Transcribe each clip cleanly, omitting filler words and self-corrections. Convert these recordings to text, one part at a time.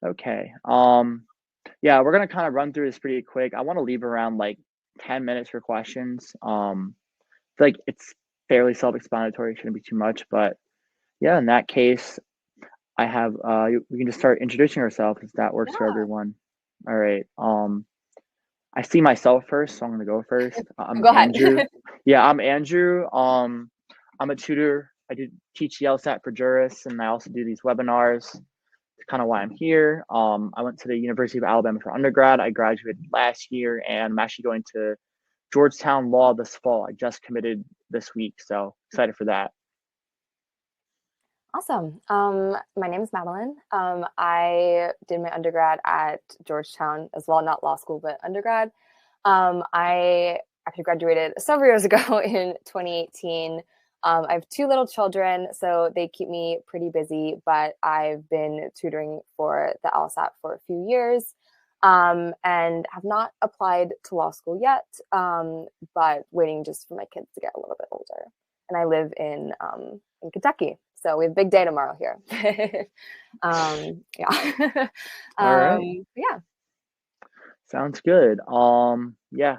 Okay. Yeah, we're gonna kind of run through this pretty quick. I want to leave around like 10 minutes for questions. I feel like it's fairly self-explanatory, shouldn't be too much, but yeah, in that case, I have we can just start introducing ourselves if that works for Yeah, everyone. All right. I see myself first, so I'm gonna go first. I'm go ahead. Andrew. Yeah, I'm Andrew. I'm a tutor. I do teach the LSAT for Juris, and I also do these webinars. It's kind of why I'm here. I went to the University of Alabama for undergrad. I graduated last year, and I'm actually going to Georgetown Law this fall. I just committed this week, so excited for that. Awesome. My name is Madeline. I did my undergrad at Georgetown as well, not law school, but undergrad. I actually graduated several years ago in 2018. I have two little children, so they keep me pretty busy, but I've been tutoring for the LSAT for a few years and have not applied to law school yet, but waiting just for my kids to get a little bit older. And I live in Kentucky. So we have a big day tomorrow here. Yeah. All right, Yeah. sounds good. Yeah,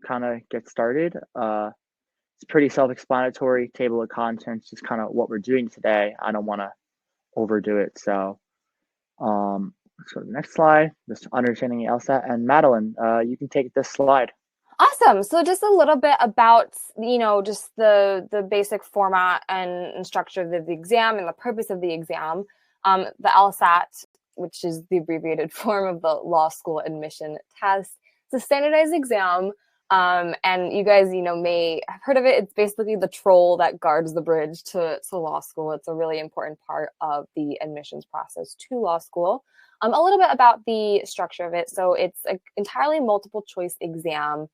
kind of get started. It's pretty self-explanatory. Table of contents, just kind of what we're doing today. I don't want to overdo it, so let's go to the next slide. Just understanding the LSAT. And Madeline, you can take this slide. Awesome. So just a little bit about, just the basic format and structure of the exam and the purpose of the exam. The LSAT, which is the abbreviated form of the law school admission test, it's a standardized exam. And you guys, may have heard of it. It's basically the troll that guards the bridge to law school. It's a really important part of the admissions process to law school. A little bit about the structure of it. So it's an entirely multiple choice exam.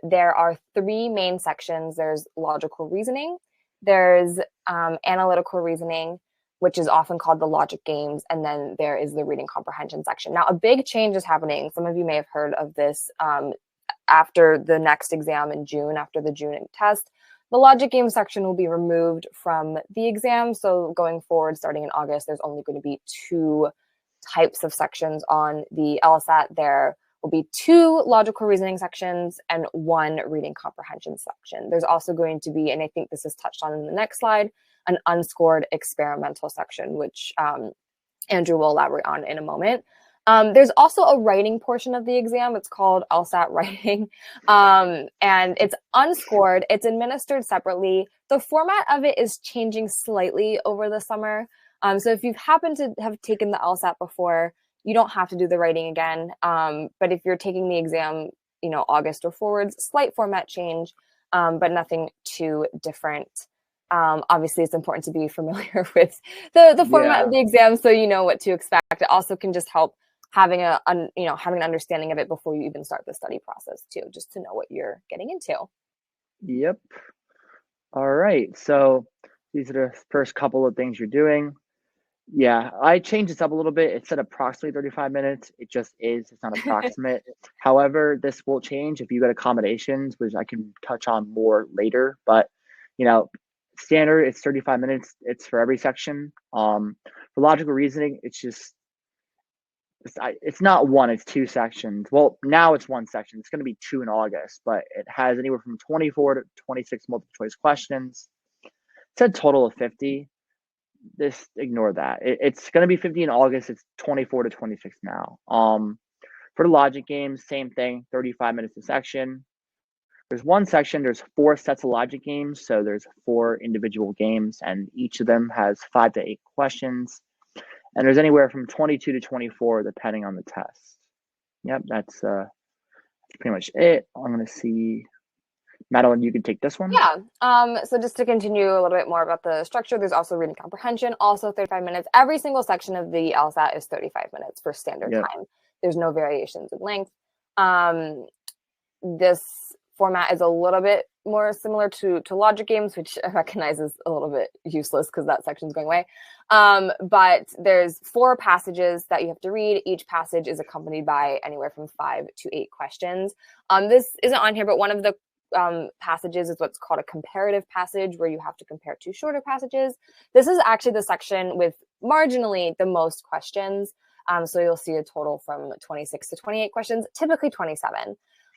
There are three main sections. There's logical reasoning, there's analytical reasoning, which is often called the logic games, and then there is the reading comprehension section. Now, a big change is happening. Some of you may have heard of this after the next exam in June, after the June test. The logic game section will be removed from the exam. So going forward, starting in August, there's only going to be two types of sections on the LSAT. There will be two logical reasoning sections and one reading comprehension section. There's also going to be, and I think this is touched on in the next slide, an unscored experimental section, which Andrew will elaborate on in a moment. There's also a writing portion of the exam. It's called LSAT writing, and it's unscored. It's administered separately. The format of it is changing slightly over the summer. So if you've happened to have taken the LSAT before, you don't have to do the writing again. But if you're taking the exam, August or forwards, slight format change, but nothing too different. Obviously, it's important to be familiar with the format of Yeah. the exam so you know what to expect. It also can just help having having an understanding of it before you even start the study process too, just to know what you're getting into. Yep. All right. So these are the first couple of things you're doing. Yeah, I changed this up a little bit. It said approximately 35 minutes. It just is. It's not approximate. However, this will change if you get accommodations, which I can touch on more later. But, you know, standard, it's 35 minutes. It's for every section. For logical reasoning, it's not one, it's two sections. Well, now it's one section. It's going to be two in August, but it has anywhere from 24 to 26 multiple choice questions. It said total of 50. This ignore that. It's going to be 50 in August. It's 24 to 26 now. For the logic games, same thing, 35 minutes a section. There's one section, there's four sets of logic games. So there's four individual games, and each of them has 5 to 8 questions. And there's anywhere from 22 to 24, depending on the test. Yep, that's pretty much it. I'm going to see. Madeline, you can take this one. Yeah. So just to continue a little bit more about the structure, there's also reading comprehension, also 35 minutes. Every single section of the LSAT is 35 minutes for standard Yep. time. There's no variations in length. This format is a little bit more similar to logic games, which I recognize is a little bit useless because that section's going away. But there's 4 passages that you have to read. Each passage is accompanied by anywhere from 5 to 8 questions. This isn't on here, but one of the passages is what's called a comparative passage, where you have to compare 2 shorter passages. This is actually the section with marginally the most questions. So you'll see a total from 26 to 28 questions, typically 27.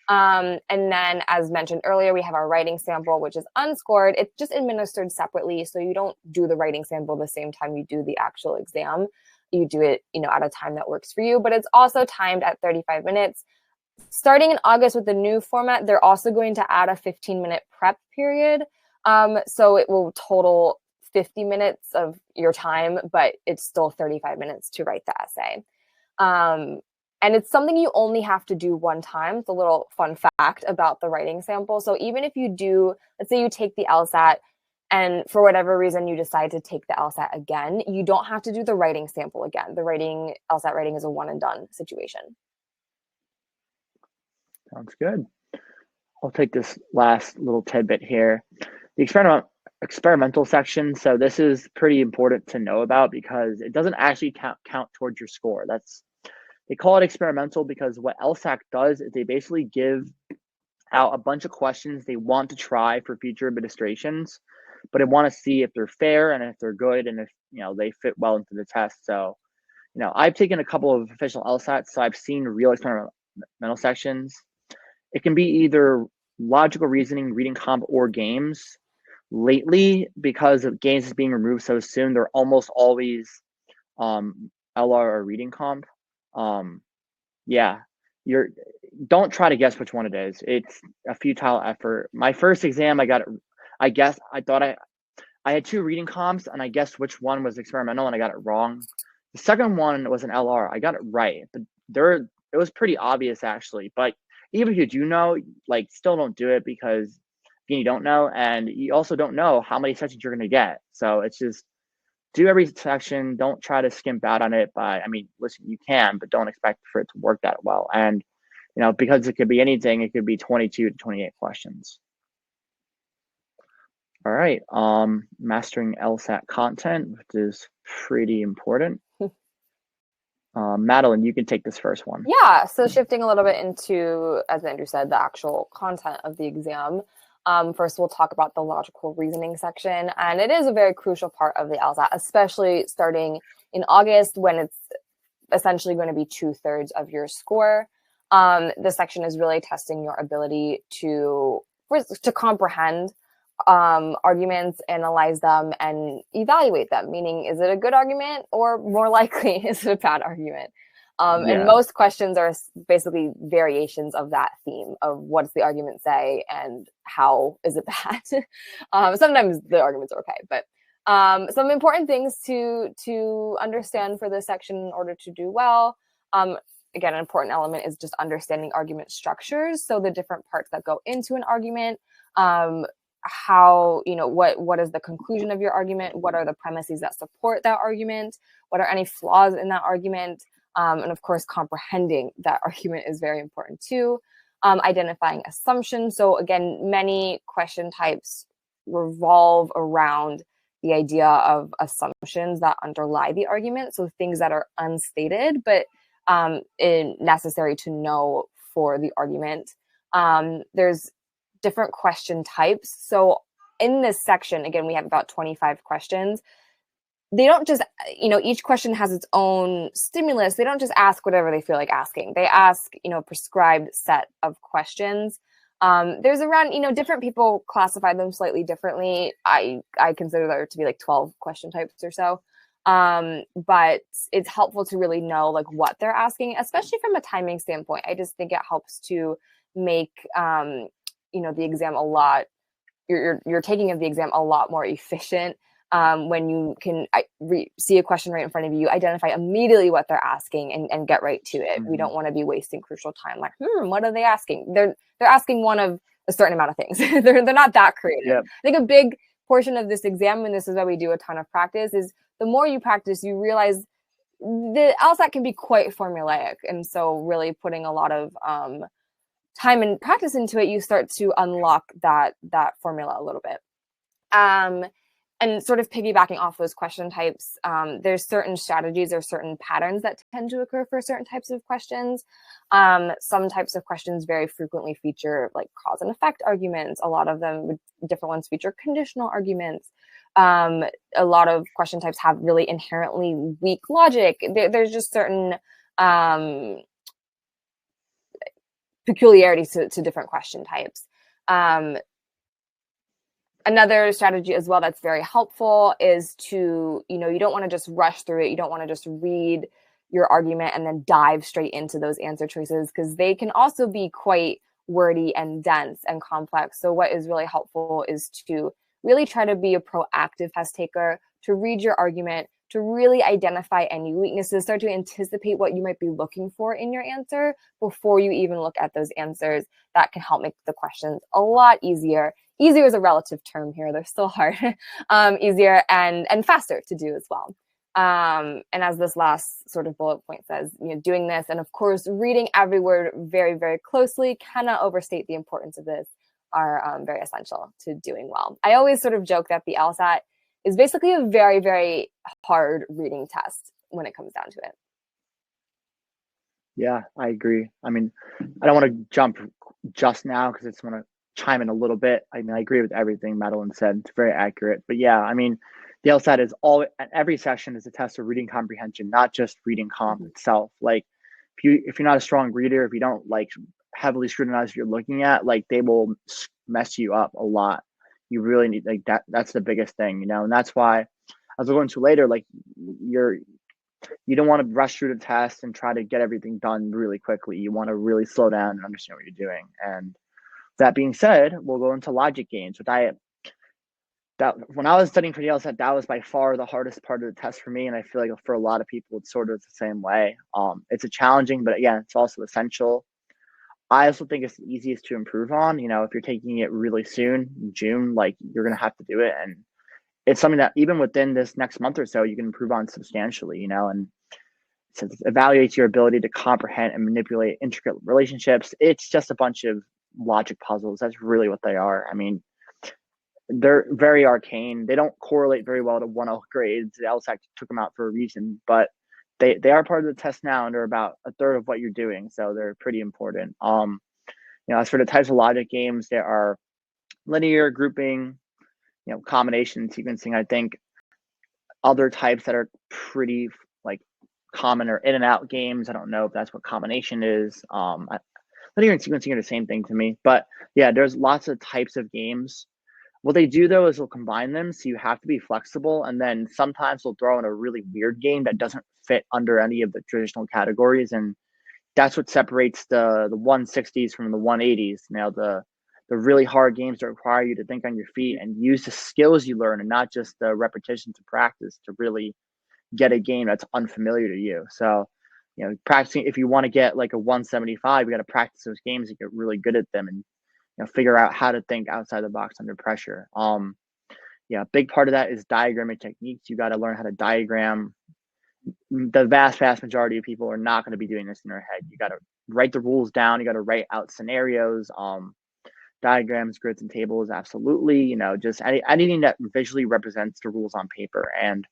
And then, as mentioned earlier, we have our writing sample, which is unscored. It's just administered separately. So you don't do the writing sample the same time you do the actual exam. You do it, at a time that works for you, but it's also timed at 35 minutes. Starting in August with the new format, they're also going to add a 15-minute prep period. So it will total 50 minutes of your time, but it's still 35 minutes to write the essay. And it's something you only have to do one time. It's a little fun fact about the writing sample. So even if you do, let's say you take the LSAT and for whatever reason you decide to take the LSAT again, you don't have to do the writing sample again. The LSAT writing is a one and done situation. Sounds good. I'll take this last little tidbit here. The experimental section. So this is pretty important to know about because it doesn't actually count towards your score. They call it experimental because what LSAC does is they basically give out a bunch of questions they want to try for future administrations, but they want to see if they're fair and if they're good and if they fit well into the test. So, I've taken a couple of official LSATs, so I've seen real experimental sections. It can be either logical reasoning, reading comp, or games. Lately, because of games is being removed so soon, they're almost always LR or reading comp. Don't try to guess which one it is. It's a futile effort. My first exam, I had two reading comps and I guessed which one was experimental and I got it wrong. The second one was an LR. I got it right, but it was pretty obvious actually. But even if you do know, still don't do it because you don't know, and you also don't know how many sections you're going to get. So it's just do every section. Don't try to skimp out on it listen, you can, but don't expect for it to work that well. And, because it could be anything, it could be 22 to 28 questions. All right. Mastering LSAT content, which is pretty important. Madeline, you can take this first one. Yeah. So shifting a little bit into, as Andrew said, the actual content of the exam. First, we'll talk about the logical reasoning section, and it is a very crucial part of the LSAT, especially starting in August when it's essentially going to be 2/3 of your score. This section is really testing your ability to comprehend arguments, analyze them, and evaluate them, meaning is it a good argument or more likely is it a bad argument? And most questions are basically variations of that theme of what does the argument say and how is it bad. Sometimes the arguments are okay, but some important things to understand for this section in order to do well. Again, an important element is just understanding argument structures. So the different parts that go into an argument, how, what is the conclusion of your argument? What are the premises that support that argument? What are any flaws in that argument? And of course, comprehending that argument is very important too. Identifying assumptions. So again, many question types revolve around the idea of assumptions that underlie the argument. So things that are unstated, but necessary to know for the argument. There's different question types. So in this section, again, we have about 25 questions. They don't just, each question has its own stimulus. They don't just ask whatever they feel like asking. They ask, a prescribed set of questions. There's around, different people classify them slightly differently. I consider there to be like 12 question types or so. But it's helpful to really know what they're asking, especially from a timing standpoint. I just think it helps to make, the exam your taking of the exam a lot more efficient. When you can see a question right in front of you, identify immediately what they're asking and get right to it. Mm-hmm. We don't want to be wasting crucial time. What are they asking? They're asking one of a certain amount of things. they're not that creative. Yep. I think a big portion of this exam, and this is why we do a ton of practice, is the more you practice, you realize the LSAT can be quite formulaic. And so really putting a lot of time and practice into it, you start to unlock that formula a little bit. And sort of piggybacking off those question types, there's certain strategies or certain patterns that tend to occur for certain types of questions. Some types of questions very frequently feature cause and effect arguments. A lot of them, different ones feature conditional arguments. A lot of question types have really inherently weak logic. There's just certain peculiarities to different question types. Another strategy as well that's very helpful is to, you don't want to just rush through it. You don't want to just read your argument and then dive straight into those answer choices, because they can also be quite wordy and dense and complex. So what is really helpful is to really try to be a proactive test taker, to read your argument, to really identify any weaknesses, start to anticipate what you might be looking for in your answer before you even look at those answers. That can help make the questions a lot easier. Easier is a relative term here. They're still hard. Easier and faster to do as well. And as this last sort of bullet point says, doing this, and of course, reading every word very, very closely, cannot overstate the importance of this, are very essential to doing well. I always sort of joke that the LSAT is basically a very, very hard reading test when it comes down to it. Yeah, I agree. I mean, I don't want to jump just now because I just want to chime in a little bit. I mean, I agree with everything Madeline said. It's very accurate. But yeah, I mean, the LSAT is every session is a test of reading comprehension, not just reading comp itself. Like if you're not a strong reader, if you don't like heavily scrutinize what you're looking at, like they will mess you up a lot. You really need like that's the biggest thing, and that's why, as we'll go into later, like you don't want to rush through the test and try to get everything done really quickly. You want to really slow down and understand what you're doing. And that being said, we'll go into logic games, when I was studying for the LSAT, that was by far the hardest part of the test for me. And I feel like for a lot of people, it's sort of the same way. It's a challenging, but again, it's also essential. I also think it's the easiest to improve on. If you're taking it really soon, in June, like you're going to have to do it. And it's something that even within this next month or so, you can improve on substantially, and since it evaluates your ability to comprehend and manipulate intricate relationships, it's just a bunch of logic puzzles. That's really what they are. I mean, they're very arcane. They don't correlate very well to 1L grades. The LSAT took them out for a reason, but they are part of the test now, and they're about a third of what you're doing, so they're pretty important. As for the types of logic games, there are linear, grouping, combination, sequencing. I think other types that are pretty like common are in and out games. I don't know if that's what combination is. Linear and sequencing are the same thing to me, but yeah, there's lots of types of games. What they do though is they'll combine them, so you have to be flexible, and then sometimes they'll throw in a really weird game that doesn't fit under any of the traditional categories, and that's what separates the 160s from the 180s. Now the really hard games that require you to think on your feet and use the skills you learn and not just the repetition to practice to really get a game that's unfamiliar to you. So, practicing, if you want to get like a 175, you got to practice those games and get really good at them and figure out how to think outside the box under pressure. A big part of that is diagramming techniques. You got to learn how to diagram. The vast majority of people are not going to be doing this in their head. You got to write the rules down. You got to write out scenarios, diagrams, grids, and tables. Absolutely. Just anything that visually represents the rules on paper. And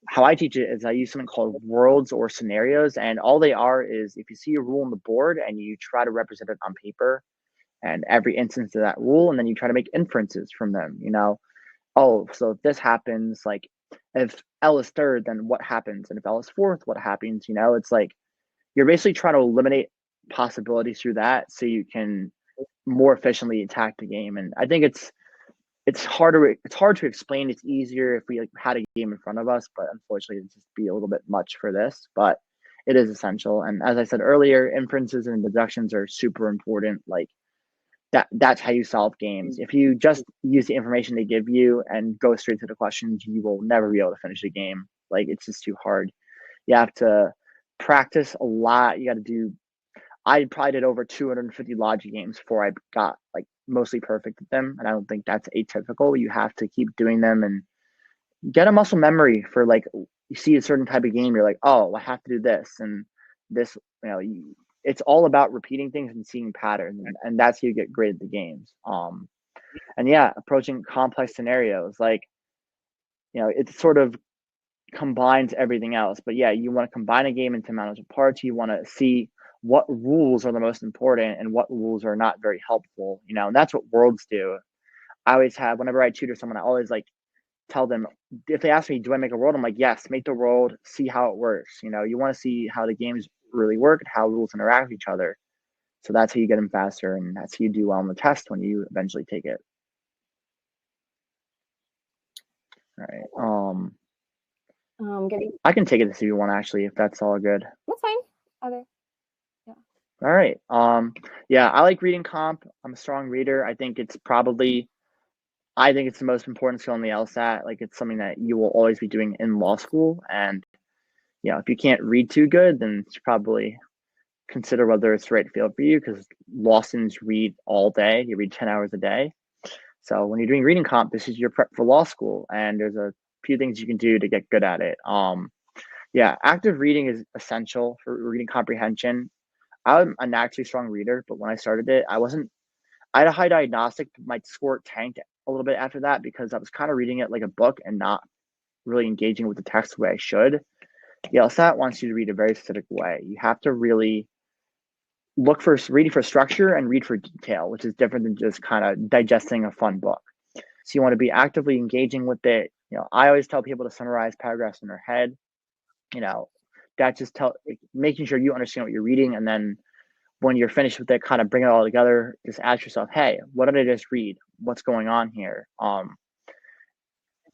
how I teach it is I use something called worlds or scenarios. And all they are is if you see a rule on the board and you try to represent it on paper, and every instance of that rule, and then you try to make inferences from them. Oh, so if this happens, like if L is third, then what happens? And if L is fourth, what happens? It's like you're basically trying to eliminate possibilities through that so you can more efficiently attack the game. And I think it's hard to explain. It's easier if we had a game in front of us, but unfortunately it'd just be a little bit much for this, but it is essential. And as I said earlier, inferences and deductions are super important. Like that's how you solve games. If you just use the information they give you and go straight to the questions, you will never be able to finish the game. Like it's just too hard. You have to practice a lot. I probably did over 250 logic games before I got like mostly perfect at them. And I don't think that's atypical. You have to keep doing them and get a muscle memory for like, you see a certain type of game, you're like, oh, I have to do this and this, it's all about repeating things and seeing patterns, and that's how you get great at the games. And yeah, approaching complex scenarios, like, it sort of combines everything else. But yeah, you want to combine a game into manageable parts. You want to see what rules are the most important and what rules are not very helpful, and that's what worlds do. I always have, whenever I tutor someone, I always like tell them, if they ask me, do I make a world? I'm like, yes, make the world, see how it works. You know, you want to see how the games really work and how rules interact with each other. So that's how you get them faster, and that's how you do well on the test when you eventually take it. All right. Getting I can take it if you want, actually, if that's all good. that's fine. Other. Yeah. All right. Yeah, I like reading comp. I'm a strong reader. I think it's the most important skill in the LSAT. Like, it's something that you will always be doing in law school. And, you know, if you can't read too good, then you should probably consider whether it's the right field for you, because law students read all day. You read 10 hours a day. So when you're doing reading comp, this is your prep for law school. And there's a few things you can do to get good at it. Yeah, active reading is essential for reading comprehension. I'm a naturally strong reader, but when I started it, I had a high diagnostic, but my score tanked a little bit after that because I was kind of reading it like a book and not really engaging with the text the way I should. The LSAT wants you to read a very specific way. You have to really look for reading for structure and read for detail, which is different than just kind of digesting a fun book. So you want to be actively engaging with it. You know, I always tell people to summarize paragraphs in their head. You know, that just making sure you understand what you're reading, and then when you're finished with it, kind of bring it all together. Just ask yourself, hey, what did I just read? What's going on here?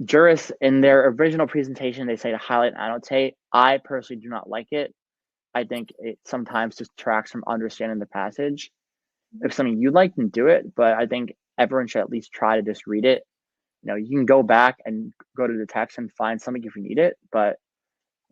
Juris, in their original presentation, they say to highlight and annotate. I personally do not like it. I think it sometimes distracts from understanding the passage. If something you like, then do it. But I think everyone should at least try to just read it. You know, you can go back and go to the text and find something if you need it. But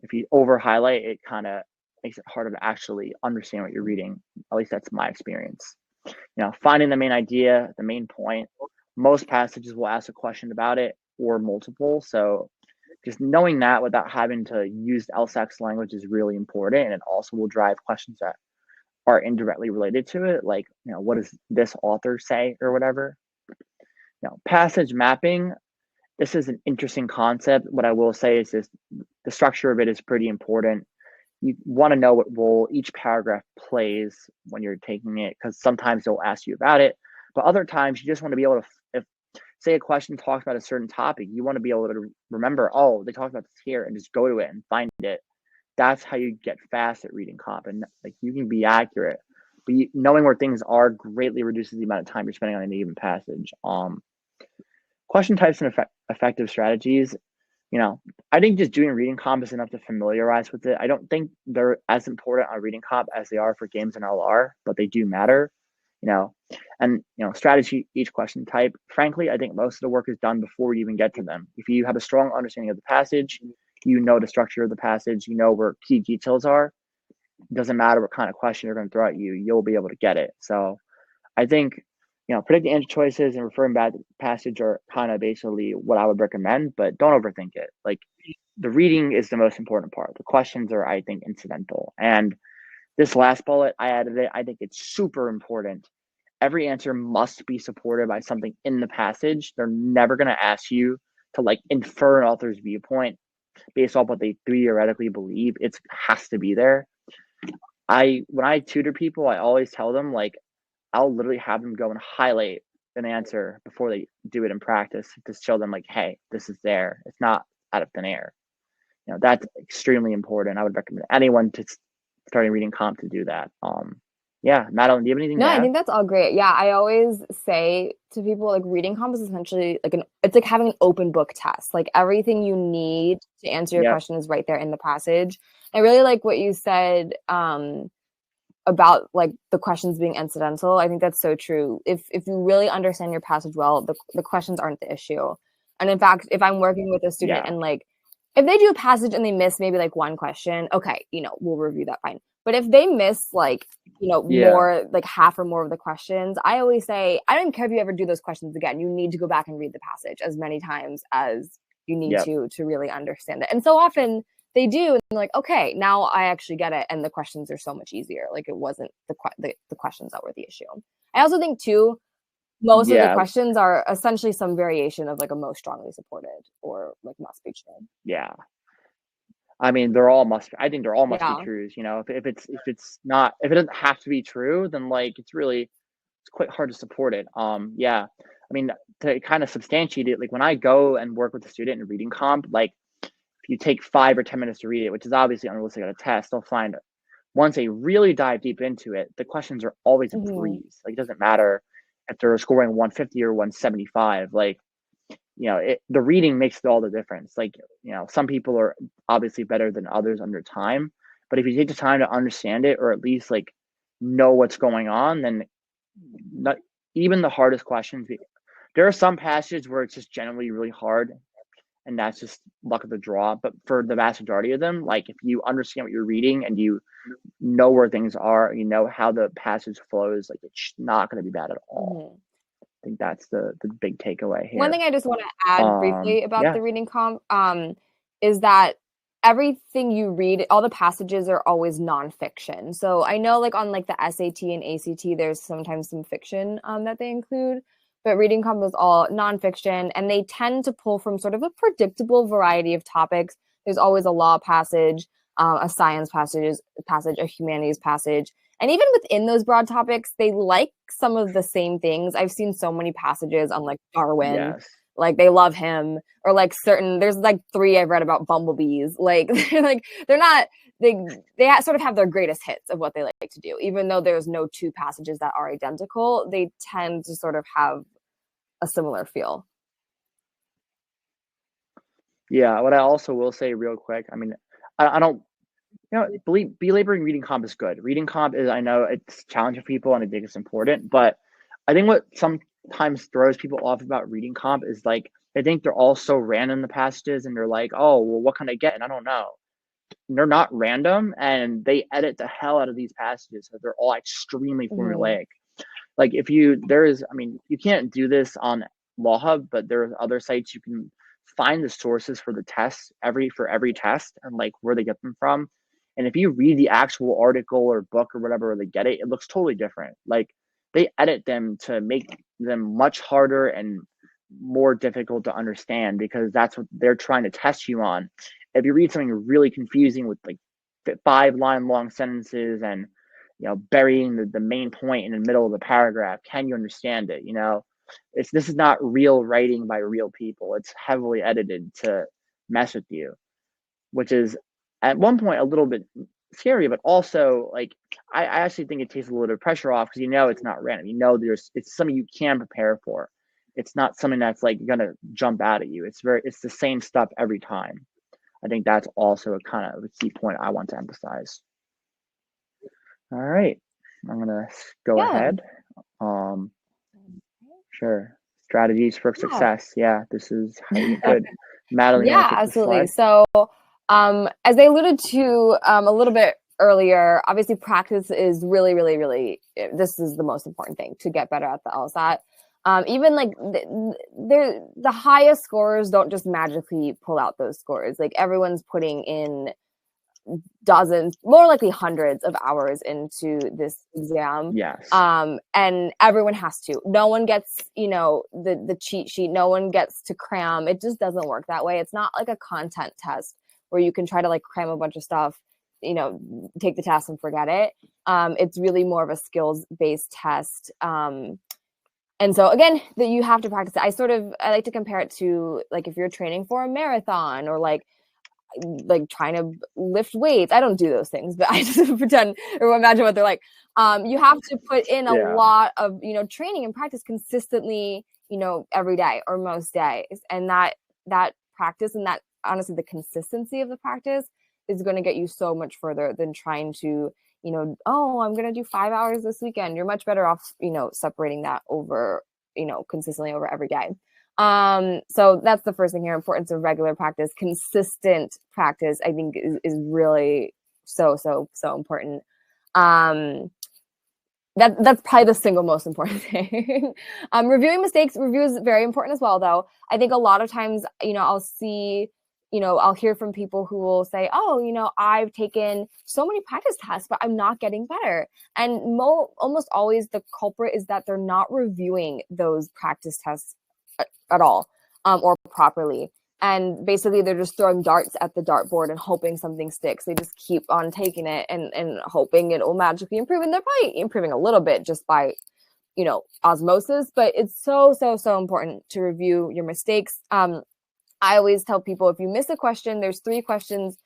if you over highlight, it kind of makes it harder to actually understand what you're reading. At least that's my experience. You know, finding the main idea, the main point. Most passages will ask a question about it or multiple. So just knowing that without having to use the LSAC's language is really important. And it also will drive questions that are indirectly related to it. Like, you know, what does this author say or whatever? You know, passage mapping. This is an interesting concept. What I will say is the structure of it is pretty important. You want to know what role each paragraph plays when you're taking it, because sometimes they'll ask you about it, but other times you just want to be able to, if say a question talks about a certain topic, you want to be able to remember, oh, they talked about this here, and just go to it and find it. That's how you get fast at reading comp, and like you can be accurate, but knowing where things are greatly reduces the amount of time you're spending on any given passage. Question types and effective strategies. You know, I think just doing reading comp is enough to familiarize with it. I don't think they're as important on reading comp as they are for games and LR, but they do matter. You know, and you know, strategy each question type. Frankly, I think most of the work is done before you even get to them. If you have a strong understanding of the passage, you know the structure of the passage, you know where key details are. It doesn't matter what kind of question they're going to throw at you, you'll be able to get it. So I think, you know, predicting answer choices and referring back to the passage are kind of basically what I would recommend, but don't overthink it. Like, the reading is the most important part. The questions are, I think, incidental. And this last bullet, I added it. I think it's super important. Every answer must be supported by something in the passage. They're never going to ask you to like infer an author's viewpoint based off what they theoretically believe. It has to be there. When I tutor people, I always tell them, like, I'll literally have them go and highlight an answer before they do it in practice to show them, like, hey, this is there. It's not out of thin air. You know, that's extremely important. I would recommend anyone to starting reading comp to do that. Yeah, Madeline, do you have anything No, to I add? think that's all great. Yeah, I always say to people, like, reading comp is essentially like it's like having an open book test. Like, everything you need to answer your Yep. question is right there in the passage. I really like what you said about like the questions being incidental. I think that's so true. If you really understand your passage well, the questions aren't the issue. And in fact, if I'm working with a student and like if they do a passage and they miss maybe like one question, okay, you know, we'll review that, fine. But if they miss like, you know, more like half or more of the questions, I always say, I don't care if you ever do those questions again. You need to go back and read the passage as many times as you need to really understand it. And so often they do, and they're like, okay, now I actually get it, and the questions are so much easier. Like, it wasn't the questions that were the issue. I also think too, most of the questions are essentially some variation of like a most strongly supported or like must be true. Yeah. I mean, I think they're all must be trues. You know, if it doesn't have to be true, then like it's quite hard to support it. Yeah. I mean, to kind of substantiate it, like when I go and work with a student in reading comp, like if you take 5 or 10 minutes to read it, which is obviously unrealistic at a test, they'll find once they really dive deep into it, the questions are always a breeze. Like it doesn't matter if they're scoring 150 or 175. Like, the reading makes all the difference. Like, some people are obviously better than others under time, but if you take the time to understand it or at least like know what's going on, then not even the hardest questions. There are some passages where it's just generally really hard, and that's just luck of the draw. But for the vast majority of them, like if you understand what you're reading and you know where things are, you know how the passage flows, like it's not going to be bad at all. I think that's the big takeaway here. One thing I just want to add briefly about Yeah. the reading comp is that everything you read, all the passages are always nonfiction. So I know like on like the SAT and ACT, there's sometimes some fiction that they include, but reading comp is all nonfiction, and they tend to pull from sort of a predictable variety of topics. There's always a law passage, a science passage, a humanities passage. And even within those broad topics, they like some of the same things. I've seen so many passages on like Darwin, Yes. like they love him, or like there's like 3 I've read about bumblebees. Like they're not, they sort of have their greatest hits of what they like to do. Even though there's no 2 passages that are identical, they tend to sort of have a similar feel. Yeah. What I also will say real quick, I mean, I don't, belaboring reading comp is good. Reading comp is, I know it's challenging for people and I think it's important, but I think what sometimes throws people off about reading comp is like they think they're all so random, the passages, and they're like, oh, well, what can I get? And I don't know. They're not random, and they edit the hell out of these passages, so they're all extremely formulaic. Like you can't do this on Law Hub, but there are other sites you can find the sources for the tests for every test and like where they get them from. And if you read the actual article or book or whatever they get it, it looks totally different. Like they edit them to make them much harder and more difficult to understand because that's what they're trying to test you on. If you read something really confusing with like 5-line long sentences and burying the main point in the middle of the paragraph, can you understand it? This is not real writing by real people. It's heavily edited to mess with you, which is at one point a little bit scary, but also like I actually think it takes a little bit of pressure off because it's not random. It's something you can prepare for. It's not something that's like gonna jump out at you. It's the same stuff every time. I think that's also a kind of a key point I want to emphasize. All right, I'm gonna go ahead. Sure. Strategies for success. Yeah, this is how you get good. Madeline, yeah, absolutely. So as I alluded to a little bit earlier, obviously practice is really, really, really, this is the most important thing to get better at the LSAT. Even like the highest scorers don't just magically pull out those scores. Like everyone's putting in dozens, more likely hundreds of hours into this exam. Yes. And everyone has to. No one gets, the cheat sheet. No one gets to cram. It just doesn't work that way. It's not like a content test where you can try to like cram a bunch of stuff, take the test and forget it. It's really more of a skills-based test. And so again, that you have to practice it. I like to compare it to like if you're training for a marathon or like trying to lift weights. I don't do those things, but I just pretend or imagine what they're like. You have to put in a lot of, training and practice consistently, every day or most days. And that practice and that honestly, the consistency of the practice is going to get you so much further than trying to, I'm going to do 5 hours this weekend. You're much better off, separating that over, consistently over every day. So that's the first thing here. Importance of regular practice, consistent practice, I think is really so important. That's probably the single most important thing. Reviewing mistakes, review is very important as well, though. I think a lot of times, I'll see, I'll hear from people who will say, oh, I've taken so many practice tests, but I'm not getting better. And almost always the culprit is that they're not reviewing those practice tests at all or properly. And basically they're just throwing darts at the dartboard and hoping something sticks. They just keep on taking it and hoping it will magically improve. And they're probably improving a little bit just by osmosis, but it's so important to review your mistakes. I always tell people, if you miss a question, there's 3 questions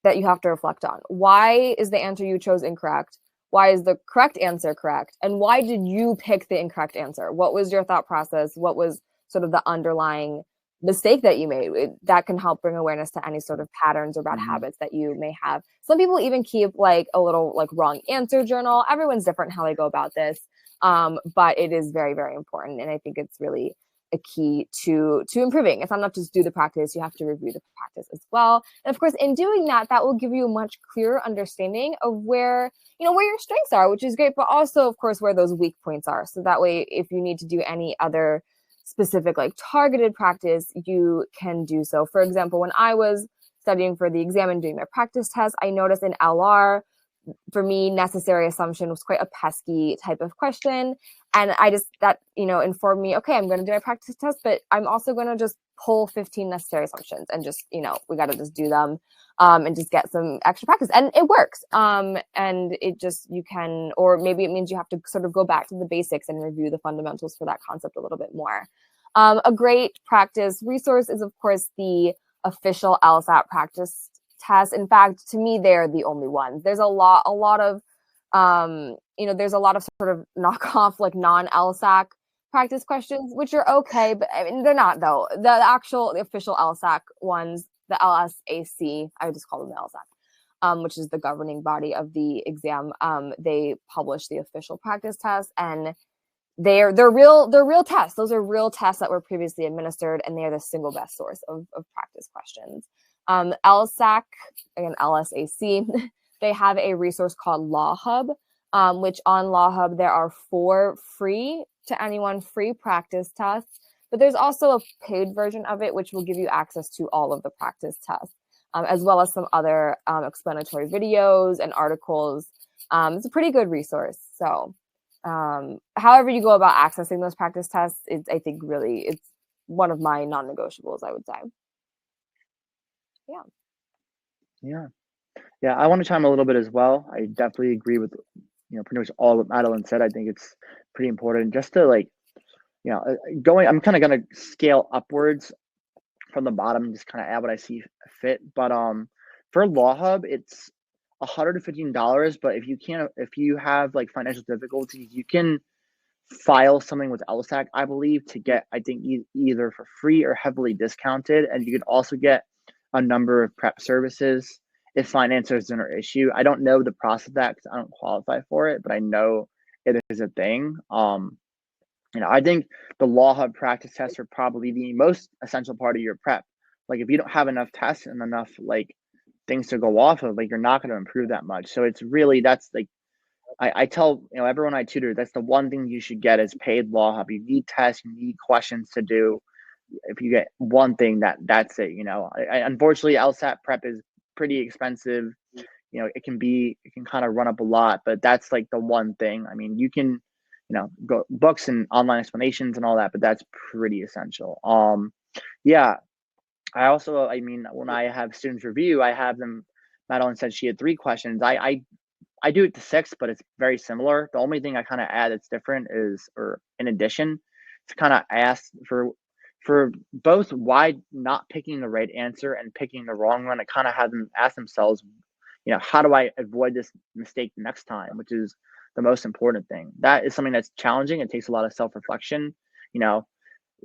that you have to reflect on. Why is the answer you chose incorrect? Why is the correct answer correct? And why did you pick the incorrect answer? What was your thought process? What was sort of the underlying mistake that you made? That can help bring awareness to any sort of patterns or bad habits that you may have. Some people even keep like a little like wrong answer journal. Everyone's different how they go about this. But it is very, very important. And I think it's really a key to improving. It's not enough to just do the practice, you have to review the practice as well. And of course, in doing that, that will give you a much clearer understanding of where your strengths are, which is great, but also, of course, where those weak points are. So that way, if you need to do any other specific like targeted practice, you can do so. For example, when I was studying for the exam and doing my practice test, I noticed in LR, for me, necessary assumption was quite a pesky type of question. And that informed me, okay, I'm going to do my practice test, but I'm also going to just pull 15 necessary assumptions and just, we got to just do them and just get some extra practice. And it works. And it just, you can, or maybe it means you have to sort of go back to the basics and review the fundamentals for that concept a little bit more. A great practice resource is, of course, the official LSAT practice test. In fact, to me, they're the only ones. There's a lot of there's a lot of sort of knockoff like non-LSAC practice questions, which are okay, but I mean, they're not though. The official LSAC ones, the LSAC, I would just call them the LSAC, which is the governing body of the exam. They publish the official practice tests, and they're real tests. Those are real tests that were previously administered, and they are the single best source of practice questions. LSAC, again, LSAC, they have a resource called Law Hub, which on Law Hub, there are 4 free to anyone free practice tests, but there's also a paid version of it, which will give you access to all of the practice tests, as well as some other explanatory videos and articles. It's a pretty good resource. So however you go about accessing those practice tests, I think really it's one of my non-negotiables, I would say. Yeah, I want to chime a little bit as well. I definitely agree with pretty much all what Madeline said. I think it's pretty important just to I'm kind of gonna scale upwards from the bottom, just kind of add what I see fit. But for Law Hub, it's $115. But if you have like financial difficulties, you can file something with LSAC, I believe, to get, I think, either for free or heavily discounted, and you can also get a number of prep services if finances are an issue. I don't know the process of that because I don't qualify for it, but I know it is a thing. I think the Law Hub practice tests are probably the most essential part of your prep. Like if you don't have enough tests and enough like things to go off of, like you're not going to improve that much. So it's really, that's like, I tell everyone I tutor, that's the one thing you should get is paid Law Hub. You need tests, you need questions to do. If you get one thing, that's it. Unfortunately, LSAT prep is pretty expensive. It can kind of run up a lot, but that's like the one thing. I mean, you can go books and online explanations and all that, but that's pretty essential. Yeah. I also, when I have students review, I have them, Madeline said she had 3 questions. I do it to 6, but it's very similar. The only thing I kind of add that's different is, or in addition, to kind of ask for both why not picking the right answer and picking the wrong one. I kind of have them ask themselves, how do I avoid this mistake next time, which is the most important thing. That is something that's challenging. It takes a lot of self-reflection.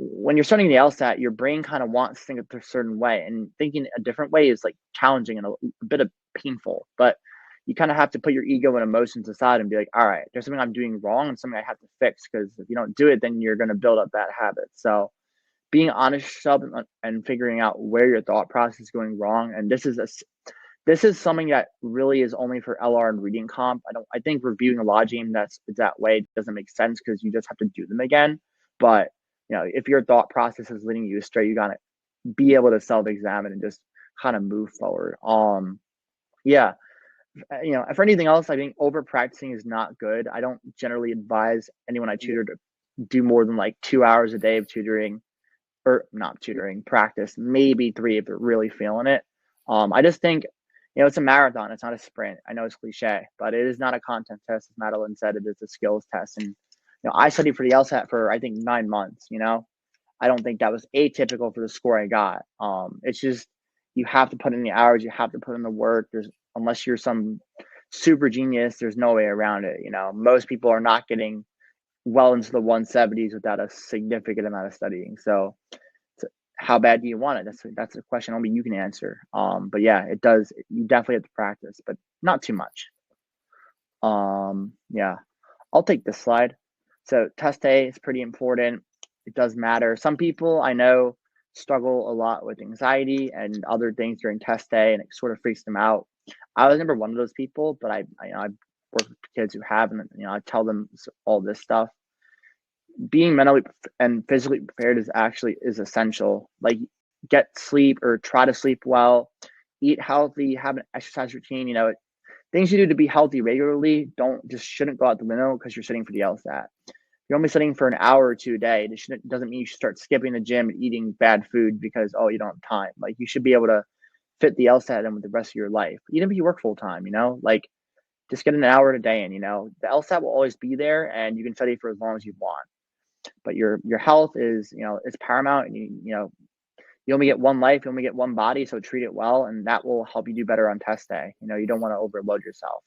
When you're studying the LSAT, your brain kind of wants to think a certain way, and thinking a different way is like challenging and a bit of painful, but you kind of have to put your ego and emotions aside and be like, all right, there's something I'm doing wrong and something I have to fix, because if you don't do it, then you're going to build up bad habits. So being honest with yourself and figuring out where your thought process is going wrong. And this is something that really is only for LR and reading comp. I think reviewing a logime that's that way doesn't make sense because you just have to do them again. But if your thought process is leading you astray, you gotta be able to self-examine and just kind of move forward. Yeah. For anything else, I think over practicing is not good. I don't generally advise anyone I tutor to do more than like 2 hours a day of tutoring, or not tutoring, practice, maybe 3 if they're really feeling it. I just think, it's a marathon. It's not a sprint. I know it's cliche, but it is not a content test. As Madeline said, it is a skills test. And I studied for the LSAT for, I think, 9 months, I don't think that was atypical for the score I got. It's just, you have to put in the hours, you have to put in the work. Unless you're some super genius, there's no way around it. Most people are not getting well into the 170s without a significant amount of studying. So how bad do you want it? That's a question only you can answer. But yeah, it does. You definitely have to practice, but not too much. Yeah, I'll take this slide. So test A is pretty important. It does matter. Some people I know struggle a lot with anxiety and other things during test day, and it sort of freaks them out. I was never one of those people, but I work with kids who have, and I tell them all this stuff. Being mentally and physically prepared is essential. Like, get sleep or try to sleep well, eat healthy, have an exercise routine. Things you do to be healthy regularly shouldn't go out the window because you're sitting for the LSAT. You're only sitting for an hour or two a day. Doesn't mean you should start skipping the gym and eating bad food because, you don't have time. Like, you should be able to fit the LSAT in with the rest of your life, even if you work full time. Like, just get an hour a day in. The LSAT will always be there, and you can study for as long as you want. But your health is paramount, and you only get one life, you only get one body, so treat it well, and that will help you do better on test day. You don't want to overload yourself.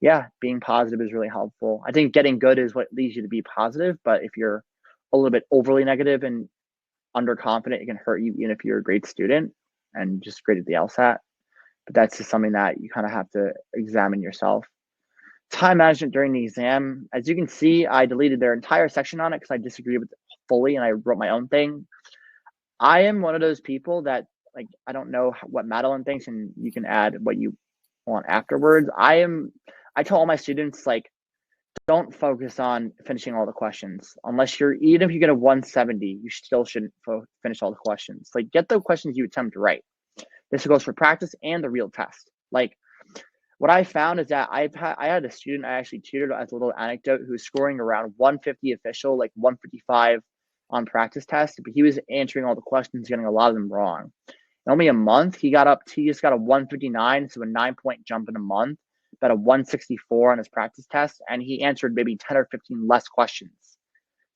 Yeah, being positive is really helpful. I think getting good is what leads you to be positive, but if you're a little bit overly negative and underconfident, it can hurt you even if you're a great student and just great at the LSAT. But that's just something that you kind of have to examine yourself. Time management during the exam. As you can see, I deleted their entire section on it because I disagreed with it fully and I wrote my own thing. I am one of those people that, like, I don't know what Madeline thinks, and you can add what you want afterwards. I tell all my students, like, don't focus on finishing all the questions. Even if you get a 170, you still shouldn't finish all the questions. Like, get the questions you attempt right. This goes for practice and the real test. Like, what I found is that I had a student I actually tutored, as a little anecdote, who was scoring around 150 official, like 155 on practice test, but he was answering all the questions, getting a lot of them wrong. In only a month, he just got a 159, so a 9-point jump in a month, about a 164 on his practice test, and he answered maybe 10 or 15 less questions.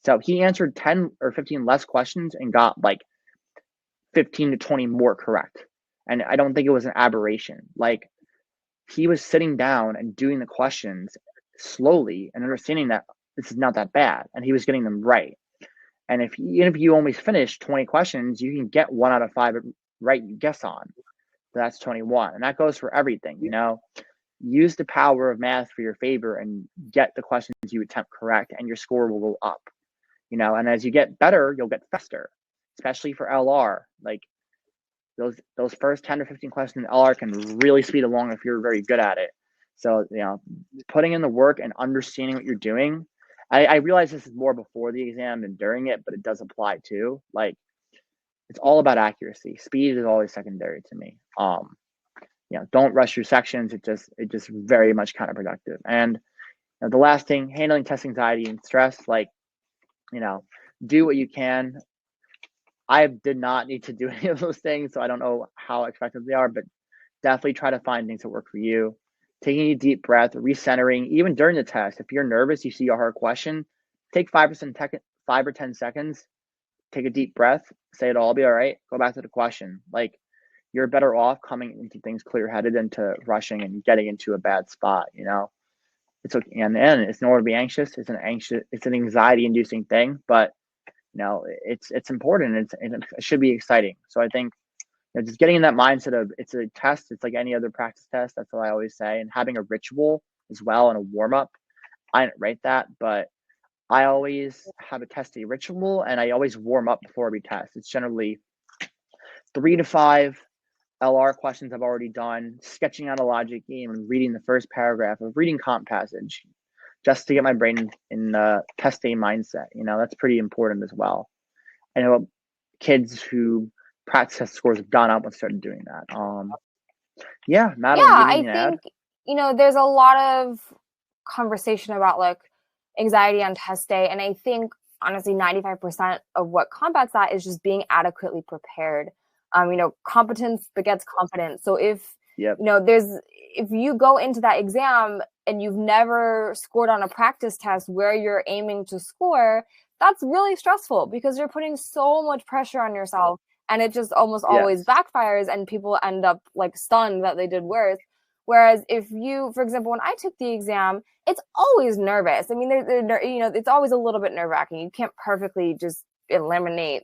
So he answered 10 or 15 less questions and got like 15 to 20 more correct. And I don't think it was an aberration. Like, he was sitting down and doing the questions slowly and understanding that this is not that bad, and he was getting them right. And even if you only finish 20 questions, you can get 1 out of 5 right you guess on. So that's 21. And that goes for everything, Use the power of math for your favor and get the questions you attempt correct, and your score will go up. And as you get better, you'll get faster, especially for LR. Like, those first 10 or 15 questions in LR can really speed along if you're very good at it. So, putting in the work and understanding what you're doing. I realize this is more before the exam than during it, but it does apply too. Like, it's all about accuracy. Speed is always secondary to me. Don't rush your sections. It just very much counterproductive. And the last thing, handling test anxiety and stress. Like, do what you can. I did not need to do any of those things, so I don't know how effective they are, but definitely try to find things that work for you. Taking a deep breath, recentering, even during the test. If you're nervous, you see a hard question, take 5 or 10 seconds, take a deep breath, say it'll all be all right, go back to the question. Like, you're better off coming into things clear-headed than to rushing and getting into a bad spot, It's okay. And it's normal to be anxious. It's an anxiety-inducing thing, but it's important. It should be exciting. So I think just getting in that mindset of it's a test. It's like any other practice test. That's what I always say. And having a ritual as well and a warm up. I didn't write that, but I always have a test day ritual, and I always warm up before every test. It's generally 3 to 5 LR questions I've already done, sketching out a logic game and reading the first paragraph of reading comp passage, just to get my brain in the test day mindset. That's pretty important as well. I know kids who practice test scores have gone up and started doing that. Yeah, Madeline, I think, there's a lot of conversation about like anxiety on test day. And I think honestly, 95% of what combats that is just being adequately prepared. Competence begets confidence. So if, Yep. there's, if you go into that exam and you've never scored on a practice test where you're aiming to score, that's really stressful because you're putting so much pressure on yourself, and it just almost always backfires, and people end up like stunned that they did worse. Whereas if you, for example, when I took the exam, it's always nervous. I mean, it's always a little bit nerve-wracking. You can't perfectly just eliminate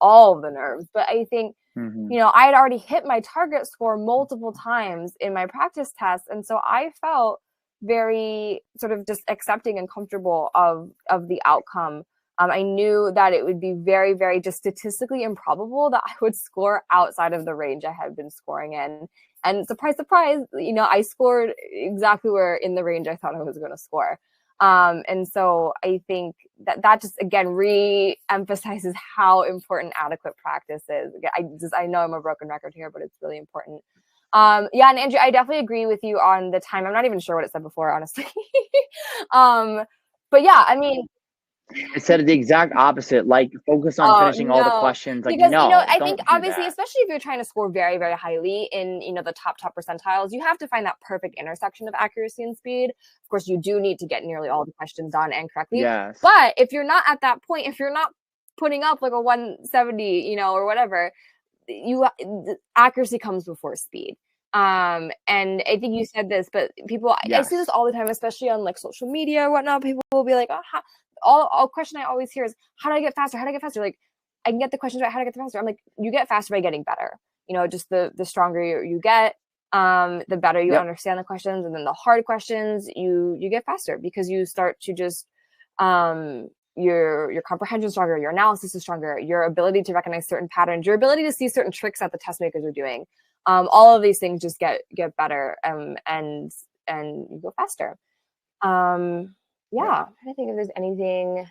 all of the nerves, but I think I had already hit my target score multiple times in my practice tests, and so I felt very sort of just accepting and comfortable of the outcome. I knew that it would be very, very just statistically improbable that I would score outside of the range I had been scoring in. And surprise, surprise, I scored exactly where in the range I thought I was going to score. And so I think that just, again, re-emphasizes how important adequate practice is. I know I'm a broken record here, but it's really important. And Andrew, I definitely agree with you on the time. I'm not even sure what it said before, honestly. But yeah, I mean, it said the exact opposite, like focus on finishing all the questions. Like, because no, I think obviously, that. especially if you're trying to score very, very highly in the top percentiles, you have to find that perfect intersection of accuracy and speed. Of course, you do need to get nearly all the questions done and correctly. Yes. But if you're not at that point, if you're not putting up like a 170, or whatever, accuracy comes before speed. And I think you said this, but people, I see this all the time, especially on like social media or whatnot. People will be like, all question I always hear is, how do I get faster? How do I get faster? Like, I can get the questions right. How do I get faster? I'm like, you get faster by getting better. Just the stronger you get, the better you understand the questions, and then the hard questions you get faster because you start to just your comprehension stronger, your analysis is stronger, your ability to recognize certain patterns, your ability to see certain tricks that the test makers are doing. All of these things just get better, and you go faster. I don't think if there's anything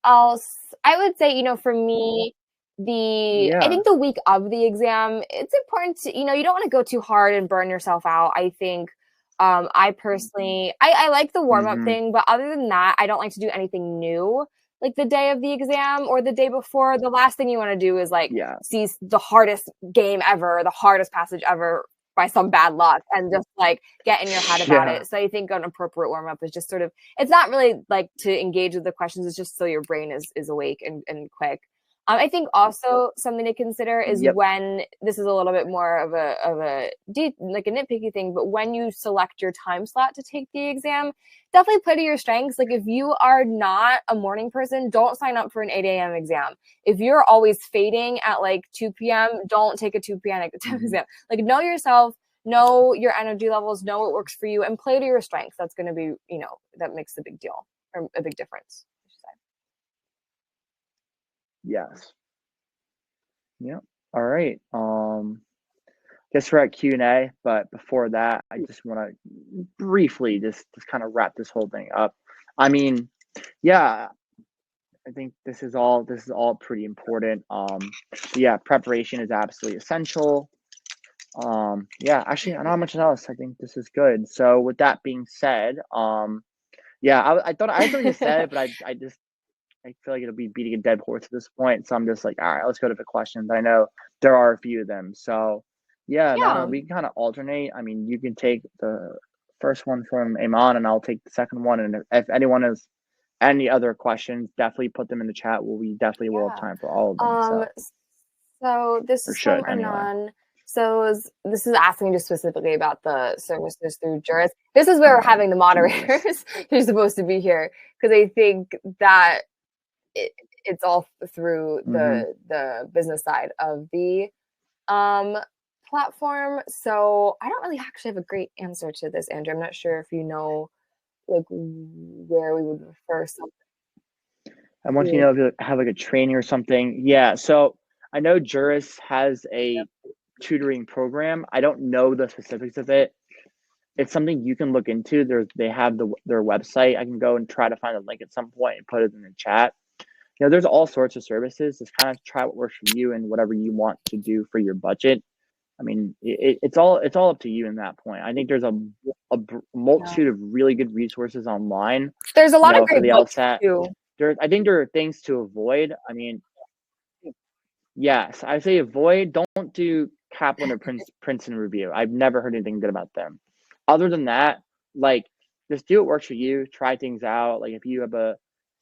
else. I would say, for me, I think the week of the exam, it's important to, you don't want to go too hard and burn yourself out. I think I personally, I like the warm-up thing, but other than that, I don't like to do anything new like the day of the exam or the day before. The last thing you want to do is see the hardest game ever, the hardest passage ever by some bad luck, and just like get in your head about it. So I think an appropriate warm-up is just sort of, it's not really like to engage with the questions, it's just so your brain is awake and quick. I think also something to consider is when, this is a little bit more of a nitpicky thing, but when you select your time slot to take the exam, definitely play to your strengths. Like if you are not a morning person, don't sign up for an 8 a.m. exam. If you're always fading at like 2 p.m., don't take a 2 p.m. exam. Like know yourself, know your energy levels, know what works for you, and play to your strengths. That's going to be, that makes a big deal or a big difference. Yes. Yep. All right. Guess we're at Q&A, but before that, I just want to briefly just kind of wrap this whole thing up. I mean, I think this is all pretty important. Preparation is absolutely essential. Actually, I don't have much else. I think this is good. So with that being said, I thought I had something to say, but I feel like it'll be beating a dead horse at this point. So I'm just like, all right, let's go to the questions. I know there are a few of them. So we can kind of alternate. I mean, you can take the first one from Iman and I'll take the second one. And if anyone has any other questions, definitely put them in the chat. We definitely will have time for all of them. So this is from Anon. So this is asking just specifically about the services through Juris. This is where we're having the moderators who's supposed to be here, because I think that it's all through the business side of the platform. So I don't really actually have a great answer to this, Andrew. I'm not sure if you know like where we would refer something. I want you to know if you have like a training or something. Yeah. So I know Juris has a tutoring program. I don't know the specifics of it. It's something you can look into. They have their website. I can go and try to find a link at some point and put it in the chat. There's all sorts of services. Just kind of try what works for you and whatever you want to do for your budget. I mean, it's all up to you in that point. I think there's a multitude of really good resources online. There's a lot of great books too. I think there are things to avoid. I mean, yes, I say avoid. Don't do Kaplan or Princeton Review. I've never heard anything good about them. other than that, like, just do what works for you. Try things out. Like, if you have a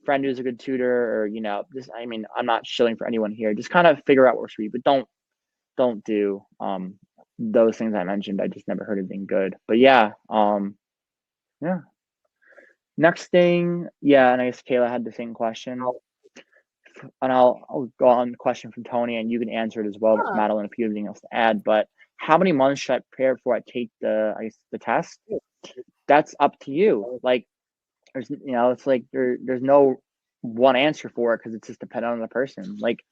friend who's a good tutor, or just, I mean, I'm not shilling for anyone here. Just kind of figure out what works for you, but don't do those things I mentioned. I just never heard of being good. But yeah. Next thing, and I guess Kayla had the same question. And I'll go on question from Tony, and you can answer it as well, Yeah. Madeline, if you have anything else to add. But how many months should I prepare before I take the test? That's up to you. Like, there's it's like there's no one answer for it, because it's just dependent on the person. Like,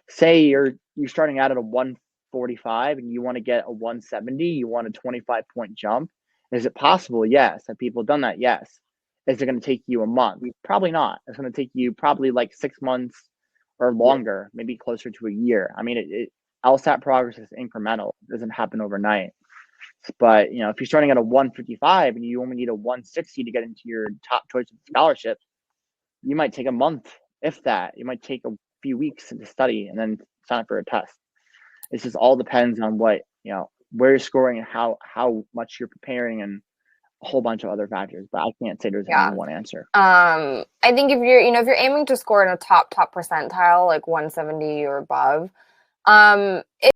say you're starting out at a 145 and you want to get a 170, you want a 25-point jump. Is it possible? Yes. Have people done that? Yes. Is it going to take you a month? Probably not. It's going to take you probably like 6 months or longer, maybe closer to a year. I mean, LSAT progress is incremental. It doesn't happen overnight. But, if you're starting at a 155 and you only need a 160 to get into your top choice of scholarship, you might take a month, if that. You might take a few weeks to study and then sign up for a test. It just all depends on what, where you're scoring and how much you're preparing, and a whole bunch of other factors. But I can't say there's only one answer. I think if you're aiming to score in a top percentile, like 170 or above,